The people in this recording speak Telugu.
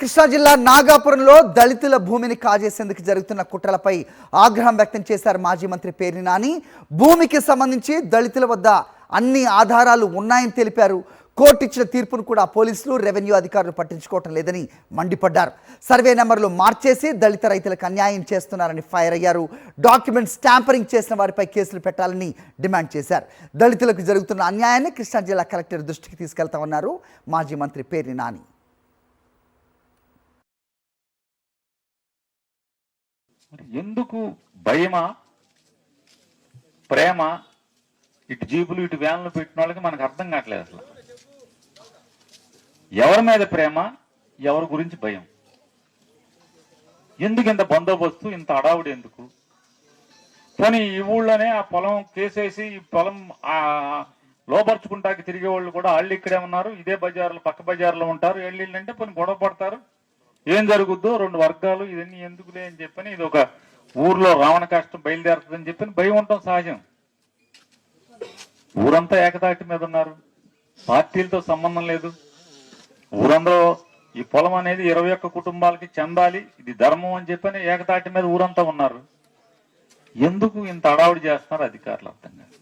కృష్ణా జిల్లా నాగాపురంలో దళితుల భూమిని కాజేసేందుకు జరుగుతున్న కుట్రలపై ఆగ్రహం వ్యక్తం చేశారు మాజీ మంత్రి పేర్ని నాని. భూమికి సంబంధించి దళితుల వద్ద అన్ని ఆధారాలు ఉన్నాయని తెలిపారు. కోర్టు ఇచ్చిన తీర్పును కూడా పోలీసులు, రెవెన్యూ అధికారులు పట్టించుకోవటం లేదని మండిపడ్డారు. సర్వే నెంబర్లు మార్చేసి దళిత రైతులకు అన్యాయం చేస్తున్నారని ఫైర్ అయ్యారు. డాక్యుమెంట్స్ ట్యాంపరింగ్ చేసిన వారిపై కేసులు పెట్టాలని డిమాండ్ చేశారు. దళితులకు జరుగుతున్న అన్యాయాన్ని కృష్ణా జిల్లా కలెక్టర్ దృష్టికి తీసుకెళ్తామన్నారు మాజీ మంత్రి పేర్ని నాని. ఎందుకు భయమా, ప్రేమ? ఇటు జీపులు ఇటు వ్యాన్లు పెట్టిన వాళ్ళకి మనకు అర్థం కావట్లేదు. అసలు ఎవరి మీద ప్రేమ, ఎవరి గురించి భయం? ఎందుకు ఇంత బందోబస్తు, ఇంత అడావుడు ఎందుకు? పోనీ ఈ ఊళ్ళోనే ఆ పొలం కేసేసి ఈ పొలం లోపరుచుకుంటాకి తిరిగే వాళ్ళు కూడా వాళ్ళు ఇక్కడే ఉన్నారు, ఇదే బజార్లో పక్క బజార్లో ఉంటారు. వెళ్ళిందంటే పోనీ గొడవ పడతారు, ఏం జరుగుద్దో, రెండు వర్గాలు, ఇవన్నీ ఎందుకులే అని చెప్పని ఇది ఒక ఊర్లో రావణ కష్టం బయలుదేరుతుందని చెప్పని భయం ఉండటం సహజం. ఊరంతా ఏకతాటి మీద ఉన్నారు, పార్టీలతో సంబంధం లేదు. ఊరందరూ ఈ పొలం అనేది 21 కుటుంబాలకి చెందాలి, ఇది ధర్మం అని చెప్పని ఏకతాటి మీద ఊరంతా ఉన్నారు. ఎందుకు ఇంత అడావుడి చేస్తున్నారు అధికారులు అర్థం కాదు.